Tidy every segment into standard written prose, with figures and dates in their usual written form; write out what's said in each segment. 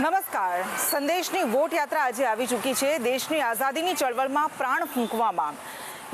નમસ્કાર. સંદેશની વોટ યાત્રા આજે આવી ચૂકી છે. દેશની આઝાદીની ચળવળમાં પ્રાણ ફૂંકવામાં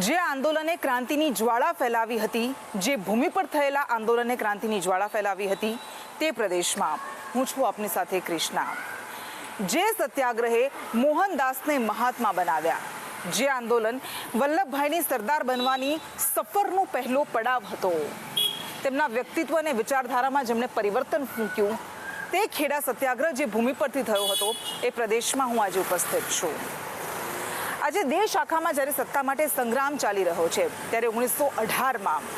જે આંદોલને ક્રાંતિની જ્વાળા ફેલાવી હતી, જે ભૂમિ પર થયેલા આંદોલને ક્રાંતિની જ્વાળા ફેલાવી હતી, તે પ્રદેશમાં હું છું આપની સાથે કૃષ્ણા. જે સત્યાગ્રહે મોહનદાસને મહાત્મા બનાવ્યા, જે આંદોલન વલ્લભભાઈની સરદાર બનવાની સફરનો પહેલો પડાવ હતો, તેમના વ્યક્તિત્વ અને વિચારધારામાં જેમણે પરિવર્તન ફૂંક્યું, તે ખેડા સત્યાગ્રહ જે ભૂમિ પરથી થયો હતો, એ પ્રદેશમાં હું આજે ઉપસ્થિત છું. આજે દેશ આખામાં જ્યારે સત્તા માટે સંગ્રામ ચાલી રહ્યો છે, ત્યારે 1918માં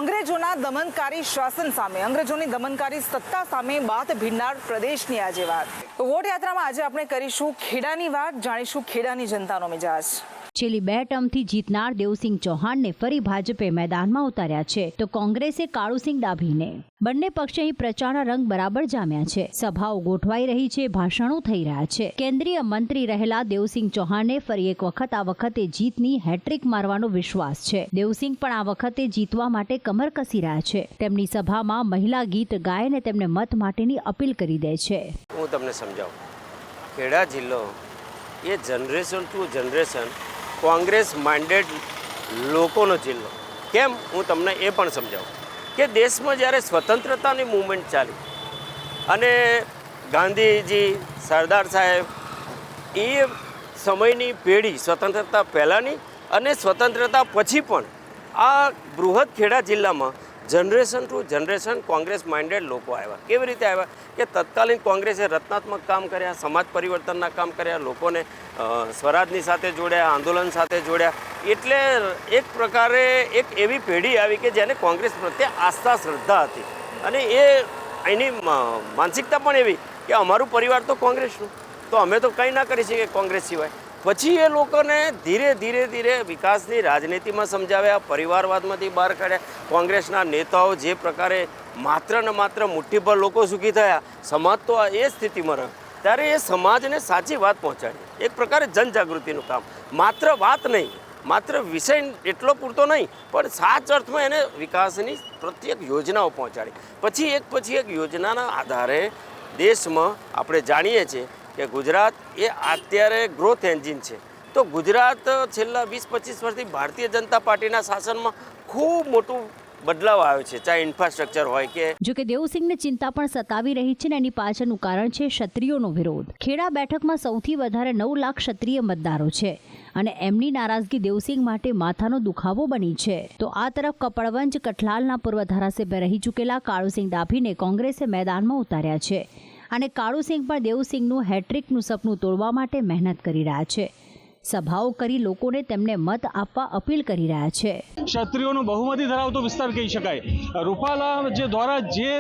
અંગ્રેજોના દમનકારી શાસન સામે, અંગ્રેજોની દમનકારી સત્તા સામે બાત ભીડનાર પ્રદેશની આજે વાત. તો વોટ યાત્રામાં આજે આપણે કરીશું ખેડાની વાત, જાણીશું ખેડાની જનતાનો મિજાજ. છેલ્લી 2 ટર્મથી જીતનાર દેવસિંહ ચૌહાણને ફરી ભાજપે મેદાનમાં ઉતાર્યા છે, તો કોંગ્રેસે કાળુસિંહ ડાભીને. બંને પક્ષે અહીં પ્રચારના રંગ બરાબર જામ્યા છે. સભાઓ ગોઠવાઈ રહી છે, ભાષણો થઈ રહ્યા છે. કેન્દ્રીય મંત્રી રહેલા દેવસિંહ ચૌહાણને ફરી એક વખત આ વખતે જીતની હેટ્રિક મારવાનો વિશ્વાસ છે. દેવસિંહ પણ આ વખતે જીતવા માટે કમર કસી રહ્યા છે. તેમની સભામાં મહિલા ગીત ગાયને તેમને મત માટેની અપીલ કરી દે છે. હું તમને સમજાવું, ખેડા જિલ્લો એ generation to generation Congress minded લોકોનો જિલ્લો. કેમ, હું તમને એ પણ સમજાવું કે દેશમાં જ્યારે સ્વતંત્રતાની મૂવમેન્ટ ચાલી અને ગાંધીજી, સરદાર સાહેબ, એ સમયની પેઢી સ્વતંત્રતા પહેલાંની અને સ્વતંત્રતા પછી પણ આ બૃહદ ખેડા જિલ્લામાં generation to generation Congress minded લોકો આવ્યા. કેવી રીતે આવ્યા કે તત્કાલીન કોંગ્રેસે રચનાત્મક કામ કર્યા, સમાજ પરિવર્તનના કામ કર્યા, લોકોને સ્વરાજની સાથે જોડ્યા, આંદોલન સાથે જોડ્યા. એટલે એક પ્રકારે એક એવી પેઢી આવી કે જેને કોંગ્રેસ પ્રત્યે આસ્થા, શ્રદ્ધા હતી. અને એ એની માનસિકતા પણ એવી કે અમારું પરિવાર તો કોંગ્રેસનું, તો અમે તો કંઈ ના કરી શકીએ કોંગ્રેસ સિવાય. પછી એ લોકોને ધીરે ધીરે વિકાસની રાજનીતિમાં સમજાવ્યા, પરિવારવાદમાંથી બહાર કાઢ્યા. કોંગ્રેસના નેતાઓ જે પ્રકારે માત્ર ને માત્ર મુઠ્ઠીભર લોકો સુખી થયા, સમાજ તો એ સ્થિતિમાં રહ્યો, ત્યારે એ સમાજને સાચી વાત પહોંચાડી. એક પ્રકારે જનજાગૃતિનું કામ, માત્ર વાત નહીં, માત્ર વિષય એટલો પૂરતો નહીં, પણ સાચ અર્થમાં એને વિકાસની પ્રત્યેક યોજનાઓ પહોંચાડી. પછી એક યોજનાના આધારે દેશમાં આપણે જાણીએ છીએ કે ગુજરાત એ અત્યારે ગ્રોથ એન્જિન છે. તો ગુજરાત છેલ્લા 20-25 વર્ષથી ભારતીય જનતા પાર્ટીના શાસનમાં ખૂબ મોટું બદલાવ આવ્યો છે, ચાહે ઇન્ફ્રાસ્ટ્રક્ચર હોય કે. જોકે દેવસિંહને ચિંતા પણ સતાવી રહી છે, ને એની પાછળનું કારણ છે ક્ષત્રિયોનો વિરોધ. ખેડા બેઠકમાં સૌથી વધારે 9 લાખ ક્ષત્રિય મતદારો છે, અને એમની નારાજગી દેવસિંહ માટે માથાનો દુખાવો બની છે. તો આ તરફ કપડવંજ કઠલાલના પૂર્વ ધારાસભ્ય રહી ચૂકેલા કાળુસિંહ ડાભીને કોંગ્રેસે મેદાનમાં ઉતાર્યા છે, અને કાળુસિંહ પણ દેવસિંહનું હેટ્રિકનું સપનું તોડવા માટે મહેનત કરી રહ્યા છે. સભાઓ કરી લોકોને તેમને મત આપવા અપીલ કરી રહ્યા છે. ક્ષત્રિયોનું બહુમતી ધરાવતો વિસ્તાર કહી શકાય. રૂપાલા દ્વારા જે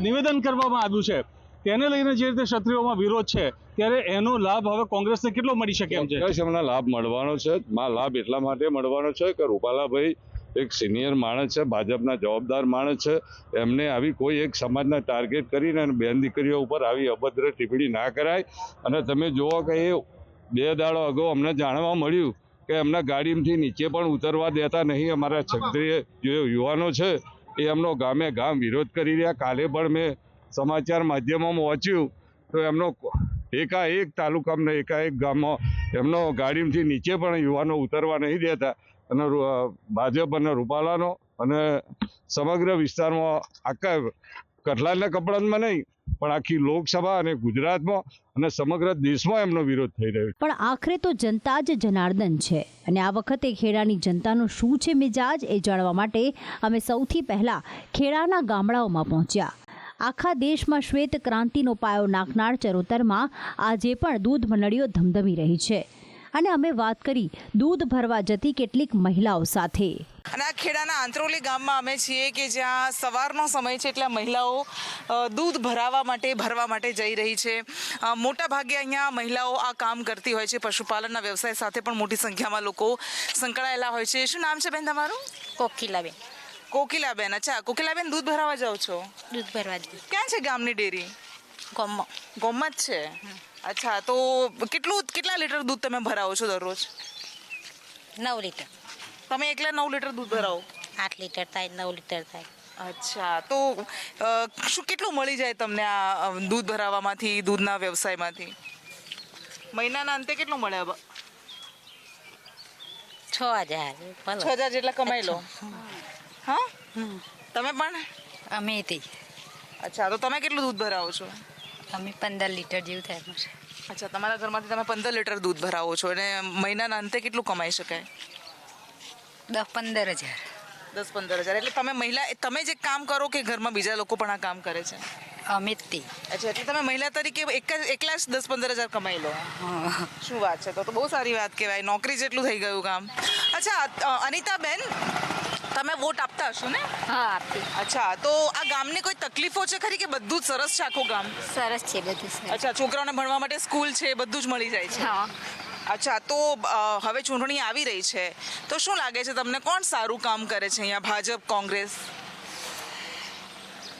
નિવેદન કરવામાં આવ્યું છે તેને લઈને જે રીતે ક્ષત્રિયોમાં વિરોધ છે, ત્યારે એનો લાભ હવે કોંગ્રેસને કેટલો મળી શકે એમ છે? એમને લાભ મળવાનો છે. લાભ એટલા માટે મળવાનો છે કે રૂપાલાભાઈ એક સિનિયર માણસ છે, ભાજપના જવાબદાર માણસ છે. એમને આવી કોઈ એક સમાજના ટાર્ગેટ કરીને અને બેન દીકરીઓ ઉપર આવી અભદ્ર ટિપ્પણી ના કરાય. અને તમે જુઓ કે એ 2 દાડો અગાઉ અમને જાણવા મળ્યું કે એમના ગાડીમાંથી નીચે પણ ઉતરવા દેતા નહીં. અમારા ક્ષત્રિય જે યુવાનો છે એ એમનો ગામે ગામ વિરોધ કરી રહ્યા. કાલે પણ મેં સમાચાર માધ્યમોમાં વાંચ્યું તો એમનો એકાએક તાલુકામાં એકાએક ગામમાં એમનો ગાડીમાંથી નીચે પણ યુવાનો ઉતરવા નહીં દેતા. અને ભાજપ અને રૂપાલાનો અને સમગ્ર વિસ્તારમાં, આખા કઠલાલના કપડામાં નહીં પણ આખી લોકસભા અને ગુજરાતમાં અને સમગ્ર દેશમાં એમનો વિરોધ થઈ રહ્યો છે. પણ આખરે તો જનતા જ જનાર્દન છે, અને આ વખતે ખેડાની જનતાનો શું છે મિજાજ, એ જાણવા માટે અમે સૌથી પહેલા ખેડાના ગામડાઓમાં પહોંચ્યા. આખા દેશમાં શ્વેત ક્રાંતિનો પાયો નાખનાર ચરોતરમાં આજે પણ દૂધ મંડળીઓ ધમધમી રહી છે, અને અમે વાત કરી દૂધ ભરવા જતી કેટલીક મહિલાઓ સાથે. અને આ ખેડાના આંત્રોલી ગામમાં અમે છીએ કે જ્યાં સવારનો સમય છે, એટલે મહિલાઓ દૂધ ભરવા માટે જઈ રહી છે. મોટા ભાગે અહીંયા મહિલાઓ આ કામ કરતી હોય છે. પશુપાલનના વ્યવસાય સાથે પણ મોટી સંખ્યામાં લોકો સંકળાયેલા હોય છે. શું નામ છે બેન તમારું? કોકિલાબેન. કોકિલાબેન. અચ્છા, કોકિલાબેન દૂધ ભરાવા જાઓ છો? દૂધ ભરવા જ. ક્યાં છે ગામની ડેરી? ગોમમાં જ છે. અચ્છા, તો કેટલા લીટર દૂધ તમે ભરાવો છો દરરોજ? 9 લીટર. તમે એકલા 9 લીટર દૂધ ભરાવો? 8 લીટર થાય, 9 લીટર થાય. અચ્છા, તો શું કેટલું મળી જાય તમને આ દૂધ ભરાવામાંથી, દૂધના વ્યવસાયમાંથી? મહિનાના અંતે કેટલું મળે? 6,000 6,000 જેટલા કમાઈ લો. હા, તમે પણ? અમે તે અચ્છા, તો તમે કેટલું દૂધ ભરાવો છો? અમે 15 લીટર જેવું થાય અમારે. અચ્છા, તમારા ઘરમાંથી તમે 15 લીટર દૂધ ભરાવો છો અને મહિનાના અંતે કેટલું કમાઈ શકાય? 10-15 હજાર. 10-15 હજાર. એટલે તમે જે કામ કરો કે ઘરમાં બીજા લોકો પણ આ કામ કરે છે? અમે જ તે. અચ્છા, એટલે તમે મહિલા તરીકે એકલા જ 10-15 હજાર કમાઈ લો? શું વાત છે, તો બહુ સારી વાત કહેવાય. નોકરી જેટલું થઈ ગયું કામ. અચ્છા અનિતાબેન, તમે વોટ આપતા હશો ને? હા, આપતી. અચ્છા, તો આ ગામની કોઈ તકલીફો છે ખરી કે બધું જ સરસ છે આખું ગામ? સરસ છે બધું સરસ. અચ્છા, છોકરાઓને ભણવા માટે સ્કૂલ છે, બધું જ મળી જાય છે? હા. અચ્છા, તો હવે ચૂંટણી આવી રહી છે, તો શું લાગે છે તમને, કોણ સારું કામ કરે છે અહીંયા? ભાજપ, કોંગ્રેસ?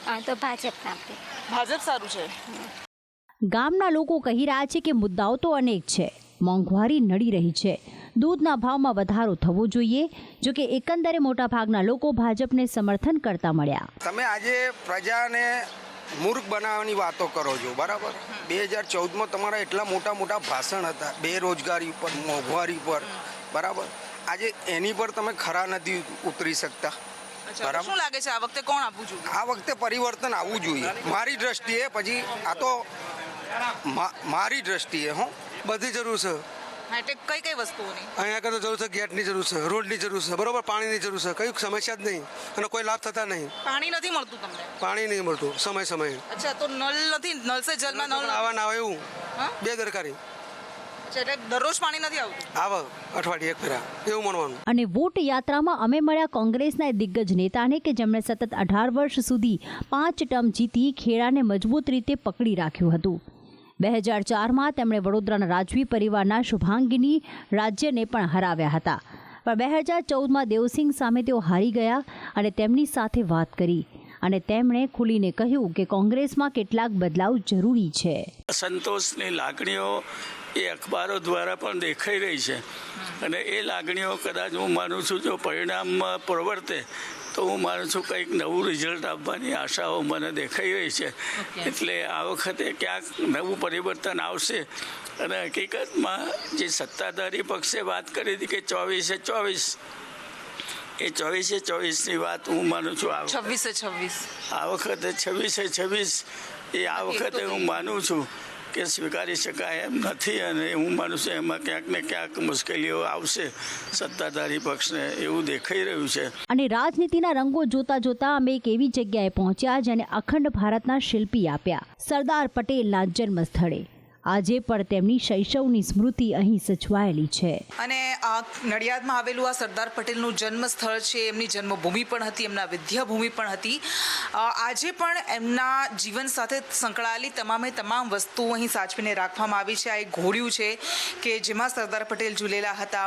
હા, તો ભાજપ આપે. ભાજપ સારું છે. ગામના લોકો કહી રહ્યા છે કે મુદ્દાઓ તો અનેક છે. મોંઘવારી નડી રહી છે, દૂધના ભાવમાં વધારો થવો જોઈએ. જો કે એકંદરે મોટાભાગના લોકો ભાજપને સમર્થન કરતા મળ્યા. તમે આજે પ્રજાને મૂર્ખ બનાવવાની વાતો કરો છો, બરાબર? 2014માં તમારા એટલા મોટા મોટા ભાષણ હતા બેરોજગારી પર, મોંઘવારી પર, બરાબર? આજે એની પર તમે ખરા નથી ઉતરી શકતા. અચ્છા, શું લાગે છે આ વખતે કોણ આપવું જોઈએ? આ વખતે પરિવર્તન આવવું જોઈએ મારી દ્રષ્ટિએ. પછી આ તો મારી દ્રષ્ટિએ બધી જરૂર છે. હા, એટલે કઈ કઈ વસ્તુઓની? અહીંયા આગળ તો જરૂર છે, ગેટની જરૂર છે, રોડની જરૂર છે, બરોબર, પાણીની જરૂર છે, કઈ સમસ્યા જ નહીં અને કોઈ લાભ થતા નહીં. પાણી નથી મળતું તમને? પાણી નહીં મળતું સમય. અચ્છા, તો નળ નથી? નળ સે જલમાં નળ આવા ના આવે એવું હા? બેદરકારી. અચ્છા, એટલે દરરોજ પાણી નથી આવતું? આવે અઠવાડિયે એક ફેરા એવું માનવાનું. અને વોટ યાત્રામાં અમે મળ્યા કોંગ્રેસના દિગ્ગજ નેતાને કે જેમણે સતત 18 વર્ષ સુધી 5 ટર્મ જીતી ખેડાને મજબૂત રીતે પકડી રાખ્યું હતું. 2004માં તેમણે વડોદરાના રાજવી પરિવારના શુભાંગીની રાજ્યને પણ હરાવ્યા હતા. પણ 2014માં દેવસિંહ સામે તેઓ હારી ગયા અને તેમની સાથે વાત કરી અને તેમણે ખુલીને કહ્યું કે કોંગ્રેસમાં કેટલાક બદલાવ જરૂરી છે. સંતોષની લાગણીઓ એ અખબારો દ્વારા પણ દેખાઈ રહી છે અને એ લાગણીઓ કદાચ હું માનું છું જો પરિણામમાં પ્રવર્તે તો હું માનું છું કંઈક નવું રિઝલ્ટ આપવાની આશાઓ મને દેખાઈ રહી છે. એટલે આ વખતે ક્યાંક નવું પરિવર્તન આવશે. અને હકીકતમાં જે સત્તાધારી પક્ષે વાત કરી હતી કે 24/24, એ 24/24ની વાત હું માનું છું 26/26 આ વખતે 26/26 એ આ વખતે હું માનું છું કે સ્વીકારી શકાય એમ નથી. અને હું માનું છું એમાં ક્યાંક ને ક્યાંક મુશ્કેલીઓ આવશે સત્તાધારી પક્ષને, એવું દેખાઈ રહ્યું છે. અને રાજનીતિના રંગો જોતા જોતા અમે એક એવી જગ્યાએ પહોંચ્યા જેને અખંડ ભારતના શિલ્પી આપ્યા, સરદાર પટેલના જન્મ સ્થળે. આજે પણ તેમની શૈશવની સ્મૃતિ અહીં સચવાયેલી છે. અને આ નડિયાદમાં આવેલું આ સરદાર પટેલનું જન્મ સ્થળ છે, એમની જન્મભૂમિ પણ હતી, એમના વિદ્યાભૂમિ પણ હતી. આજે પણ એમના જીવન સાથે સંકળાયેલી તમામ વસ્તુઓ અહીં સાચવીને રાખવામાં આવી છે. આ એક ઘોડિયું છે કે જેમાં સરદાર પટેલ ઝૂલેલા હતા.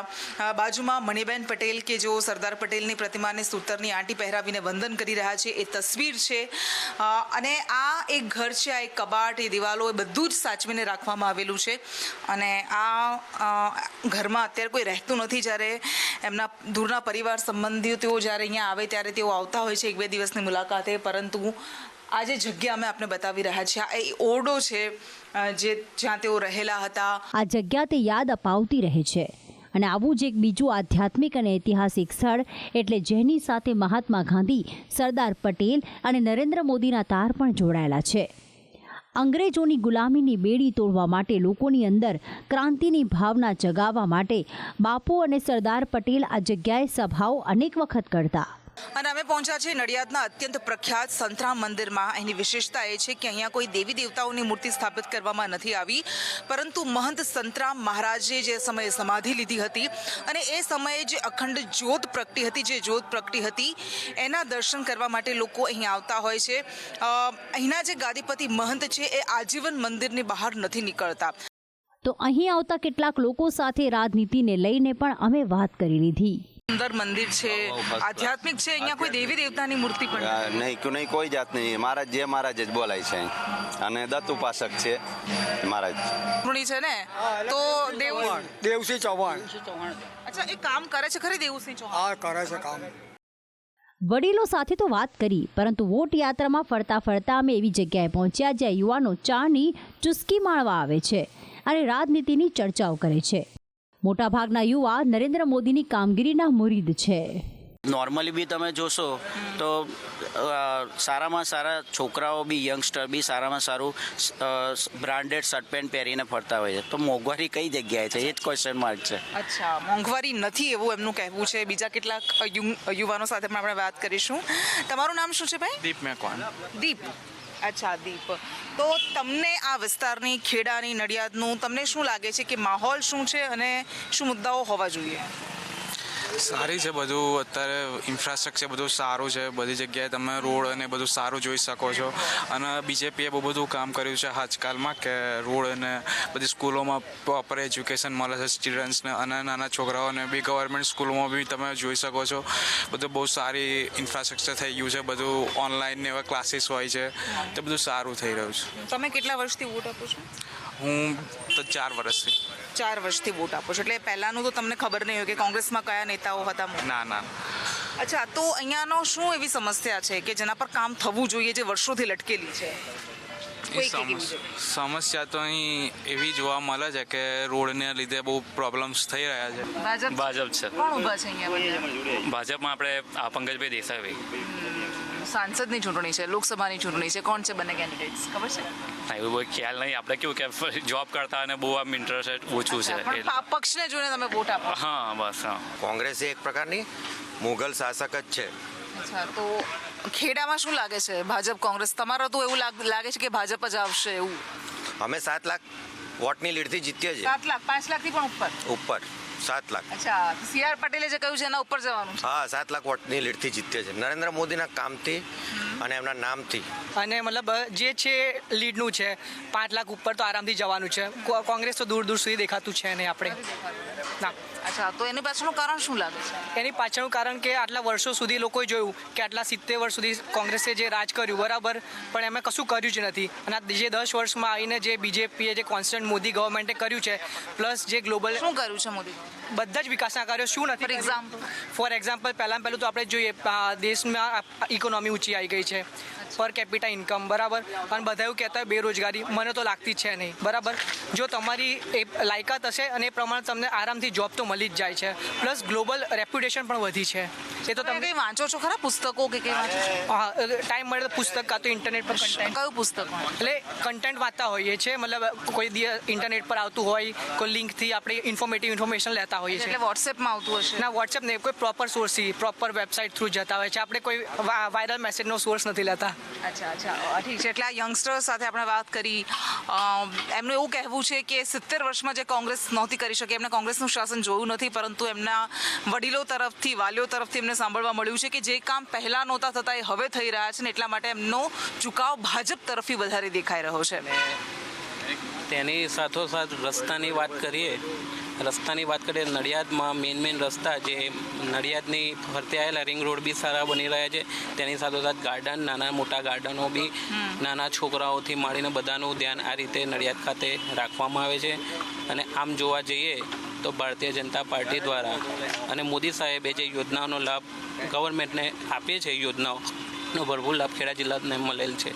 બાજુમાં મણિબેન પટેલ કે જેઓ સરદાર પટેલની પ્રતિમાને સૂતરની આંટી પહેરાવીને વંદન કરી રહ્યા છે, એ તસવીર છે. અને આ એક ઘર છે, આ એક કબાટ, એ દિવાલો, એ બધું જ સાચવીને રાખવામાં આવેલું છે. અને આ ઘરમાં અત્યારે કોઈ રહેતું નથી. જ્યારે એમના દૂરના પરિવાર સંબંધીઓ તેઓ જ્યારે અહીંયા આવે ત્યારે તેઓ આવતા હોય છે 1-2 દિવસની મુલાકાતે. પરંતુ આ જે જગ્યા અમે આપને બતાવી રહ્યા છીએ, આ એ ઓરડો છે જ્યાં તેઓ રહેલા હતા. આ જગ્યા તે યાદ અપાવતી રહે છે. અને આવું જ એક બીજું આધ્યાત્મિક અને ઐતિહાસિક સ્થળ એટલે જેની સાથે મહાત્મા ગાંધી, સરદાર પટેલ અને નરેન્દ્ર મોદીના તાર પણ જોડાયેલા છે. અંગ્રેજોની ગુલામીની બેડી તોડવા માટે, લોકોની અંદર ક્રાંતિની ભાવના જગાવવા માટે બાપુ અને સરદાર પટેલ આ જગ્યાએ સભાઓ અનેક વખત કરતા. અને અમે પહોંચ્યા છીએ નડિયાદના અત્યંત પ્રખ્યાત સંતરામ મંદિરમાં. અહીંની વિશેષતા એ છે કે અહીંયા કોઈ દેવી દેવતાઓની મૂર્તિ સ્થાપિત કરવામાં નથી આવી, પરંતુ મહંત સંતરામ મહારાજે જે સમયે સમાધિ લીધી હતી અને એ સમયે જે અખંડ જ્યોત પ્રગટી હતી એના દર્શન કરવા માટે લોકો અહીં આવતા હોય છે. અહીંના જે ગાદીપતિ મહંત છે એ આજીવન મંદિરની બહાર નથી નીકળતા. તો અહીં આવતા કેટલાક લોકો સાથે રાજનીતિને લઈને પણ અમે વાત કરી લીધી. સુંદર મંદિર છે, આધ્યાત્મિક છે. અહીંયા કોઈ દેવી દેવતાની મૂર્તિ પણ નહીં, કોઈ જાત નહીં. મહારાજ જ બોલાય છે અને દત્ત ઉપાસક છે મહારાજ છે ને. તો દેવસિંહ ચૌહાણ. અચ્છા, એ કામ કરે છે ખરી દેવસિંહ ચૌહાણ? હા, કરે છે કામ. વડીલો સાથે તો વાત કરી, પરંતુ વોટ યાત્રામાં ફરતા ફરતા અમે એવી જગ્યાએ પહોંચ્યા જ્યાં યુવાનો ચાની ચુસ્કી માણવા આવે છે અને રાજનીતિની ચર્ચાઓ કરે છે. મોટાભાગના યુવા નરેન્દ્ર મોદીની કામગીરીના મુરીદ છે. નોર્મલી બી તમે જોશો તો સારામાં સારા છોકરાઓ બી યંગસ્ટર બી સારામાં સારું બ્રાન્ડેડ શર્ટ પેન્ટ પહેરીને ફરતા હોય છે. તો મોંઘવારી કઈ જગ્યાએ છે એ જ ક્વેશ્ચન માર્ક છે. અચ્છા, મોંઘવારી નથી એવું એમનું કહેવું છે. બીજા કેટલાક યુવાનો સાથે પણ આપણે વાત કરીશું. તમારું નામ શું છે ભાઈ? દીપ મેકવાન. દીપ. અચ્છા દીપ, તો તમને આ વિસ્તારની ખેડાની નડિયાદનું તમને શું લાગે છે કે માહોલ શું છે અને શું મુદ્દાઓ હોવા જોઈએ? સારી છે બધું. અત્યારે ઇન્ફ્રાસ્ટ્રક્ચર બધું સારું છે. બધી જગ્યાએ તમે રોડ અને બધું સારું જોઈ શકો છો. અને બીજેપીએ બહુ બધું કામ કર્યું છે આજકાલમાં કે રોડ અને બધી સ્કૂલોમાં પ્રોપર એજ્યુકેશન મળે છે સ્ટુડન્ટ્સને અને નાના છોકરાઓને બી. ગવર્મેન્ટ સ્કૂલોમાં બી તમે જોઈ શકો છો બધું બહુ સારી ઇન્ફ્રાસ્ટ્રક્ચર થઈ ગયું છે. બધું ઓનલાઈન ને એવા ક્લાસીસ હોય છે. તો બધું સારું થઈ રહ્યું છે. તમે કેટલા વર્ષથી વોટ આપો છો? હું તો 4 વર્ષથી. 4 વર્ષથી વોટ આપો છો, એટલે પહેલાંનું તો તમને ખબર નહીં હોય કે કોંગ્રેસમાં કયા નેતાઓ હતા? ના. અચ્છા, તો અહીંયાનો શું એવી સમસ્યા છે કે જેના પર કામ થવું જોઈએ જે વર્ષોથી લટકેલી છે? સમસ્યા તો અહીં એવી જોવા મળે છે કે રોડને લીધે બહુ પ્રોબ્લેમ્સ થઈ રહ્યા છે. ભાજપ છે. કોણ ઊભા છે અહીંયા? ભાજપમાં આપણે પંકજભાઈ દેસાઈભાઈ. સાંસદની ચૂંટણી છે, લોકસભાની ચૂંટણી છે, કોણ છે બંને કેન્ડિડેટ્સ ખબર છે? હા, એવું બહુ ખ્યાલ નહીં. આપણે કેવું કે જોબ કરતા અને બહુ આમ ઇન્ટરેસ્ટ ઓછું છે. પણ પક્ષને જોઈને તમે વોટ આપો? હા, બસ. હા, કોંગ્રેસ એક પ્રકારની મુઘલ શાસક જ છે. અચ્છા, તો ખેડામાં શું લાગે છે? ભાજપ કોંગ્રેસ? તમારો તો એવું લાગે છે કે ભાજપ જ આવશે એવું? અમે 7 લાખ વોટની લીડથી જીતીએ છીએ. 7 લાખ? 5 લાખથી પણ ઉપર 7 લાખ. અચ્છા, CR પટેલે જે કહ્યું છે એના ઉપર જવાનું છે? હા, 7 લાખ વોટની લીડથી જીતીએ છીએ નરેન્દ્ર મોદીના કામથી અને એમના નામથી. અને મતલબ જે છે લીડનું છે 5 લાખ ઉપર તો આરામથી જવાનું છે. કોંગ્રેસ તો દૂર દૂર સુધી દેખાતું છે નહીં આપણે. ના. અચ્છા, તો એની પાછળનું કારણ શું લાગે છે? એની પાછળનું કારણ કે આટલા વર્ષો સુધી લોકોએ જોયું કે આટલા 70 વર્ષ સુધી કોંગ્રેસે જે રાજ કર્યું બરાબર, પણ એમણે કશું કર્યું જ નથી. અને જે 10 વર્ષમાં આવીને જે બીજેપીએ જે કોન્સ્ટન્ટ મોદી ગવર્મેન્ટે કર્યું છે, પ્લસ જે ગ્લોબલ શું કર્યું છે મોદી? બધા જ વિકાસના કાર્યો શું નથી. ફોર એક્ઝામ્પલ પહેલું તો આપણે જોઈએ દેશમાં ઇકોનોમી ઊંચી આવી ગઈ છે, પર કેપિટા ઇન્કમ બરાબર. અને બધા એવું કહેતા હોય બેરોજગારી, મને તો લાગતી છે નહીં બરાબર. જો તમારી એ લાયકાત હશે અને એ પ્રમાણે તમને આરામથી જોબ તો મળી જ જાય છે. પ્લસ ગ્લોબલ રેપ્યુટેશન પણ વધી છે. એ તો તમે કંઈ વાંચો છો ખરા પુસ્તકો કે કંઈ વાંચો? હા, ટાઈમ મળે તો પુસ્તક કાં તો ઇન્ટરનેટ પર કન્ટેન્ટ. કયું પુસ્તક? એટલે કન્ટેન્ટ વાંચતા હોઈએ છીએ. મતલબ કોઈ ઇન્ટરનેટ પર આવતું હોય, કોઈ લિંકથી આપણે ઇન્ફોર્મેશન લેતા હોઈએ છીએ. એટલે વોટ્સએપમાં આવતું હશે? ના, વોટ્સએપ નહીં, કોઈ પ્રોપર સોર્સથી પ્રોપર વેબસાઇટ થ્રુ જતા હોય છે. આપણે કોઈ વાયરલ મેસેજનો સોર્સ નથી લેતા. અચ્છા, ઠીક છે. એટલે આ યંગસ્ટર્સ સાથે આપણે વાત કરી. એમનું એવું કહેવું છે કે 70 વર્ષમાં જે કોંગ્રેસ નહોતી કરી શકી, એમને કોંગ્રેસનું શાસન જોયું નથી, પરંતુ એમના વડીલો તરફથી, વાલીઓ તરફથી એમને સાંભળવા મળ્યું છે કે જે કામ પહેલાં નહોતા થતા એ હવે થઈ રહ્યા છે ને એટલા માટે એમનો ઝુકાવ ભાજપ તરફથી વધારે દેખાઈ રહ્યો છે. તેની સાથોસાથ રસ્તાની વાત કરીએ નડિયાદમાં મેઇન રસ્તા જે નડિયાદની ફરતે આવેલા રિંગ રોડ બી સારા બની રહ્યા છે. તેની સાથોસાથ ગાર્ડન, નાના મોટા ગાર્ડનો બી નાના છોકરાઓથી માંડીને બધાનું ધ્યાન આ રીતે નડિયાદ ખાતે રાખવામાં આવે છે. અને આમ જોવા જઈએ તો ભારતીય જનતા પાર્ટી દ્વારા અને મોદી સાહેબે જે યોજનાઓનો લાભ ગવર્મેન્ટને આપે છે, યોજનાઓનો ભરપૂર લાભ ખેડા જિલ્લાને મળેલ છે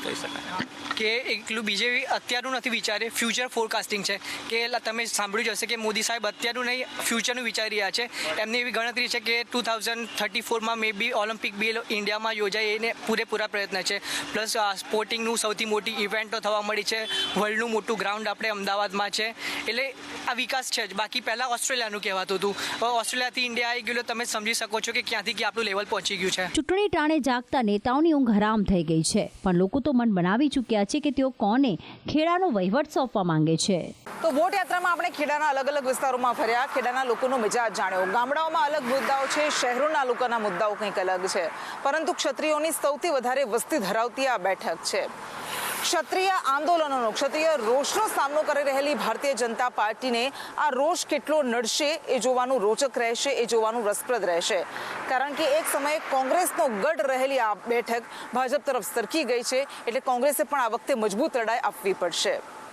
કહી શકાય. કે એકલું બીજેપી અત્યારનું નથી વિચારે, ફ્યુચર ફોરકાસ્ટિંગ છે. કે તમે સાંભળ્યું જ હશે કે મોદી સાહેબ અત્યારનું નહીં ફ્યુચરનું વિચારી રહ્યા છે. એમની એવી ગણતરી છે કે 2034માં મે બી ઓલિમ્પિક બી ઇન્ડિયામાં યોજાય એને પૂરેપૂરા પ્રયત્ન છે. પ્લસ સ્પોર્ટિંગનું સૌથી મોટી ઇવેન્ટો થવા મળી છે. વર્લ્ડનું મોટું ગ્રાઉન્ડ આપણે અમદાવાદમાં છે. એટલે આ વિકાસ છે જ. બાકી પહેલાં ઓસ્ટ્રેલિયાનું કહેવાતું હતું, હવે ઓસ્ટ્રેલિયાથી ઇન્ડિયા આવી ગયું. તમે સમજી શકો છો કે ક્યાંથી કે આપણું લેવલ પહોંચી ગયું છે. ચૂંટણી ટાણે જાગતા નેતાઓની ઊંઘ હરામ થઈ ગઈ છે, પણ લોકો તો મન બનાવી ચૂક્યા છે કે તેઓ કોને ખેડાનો વહીવટ સોંપવા માંગે છે. તો વોટ યાત્રામાં આપણે ખેડાના અલગ અલગ વિસ્તારોમાં ફર્યા, ખેડાના લોકોનો મિજાજ જાણ્યો. ગામડાઓમાં અલગ મુદ્દાઓ છે, શહેરોના લોકોના મુદ્દાઓ કંઈક અલગ છે, પરંતુ ક્ષત્રિયોની સૌથી વધારે વસ્તી ધરાવતી આ બેઠક છે. ક્ષત્રિય આંદોલનોનો, ક્ષત્રિય રોષનો સામનો કરી રહેલી ભારતીય જનતા પાર્ટીને આ રોષ કેટલો નડશે એ જોવાનું રોચક રહેશે, એ જોવાનું રસપ્રદ રહેશે. કારણ કે એક સમયે કોંગ્રેસનો ગઢ રહેલી આ બેઠક ભાજપ તરફ સરકી ગઈ છે, એટલે કોંગ્રેસે પણ આ વખતે મજબૂત લડાઈ આપવી પડશે.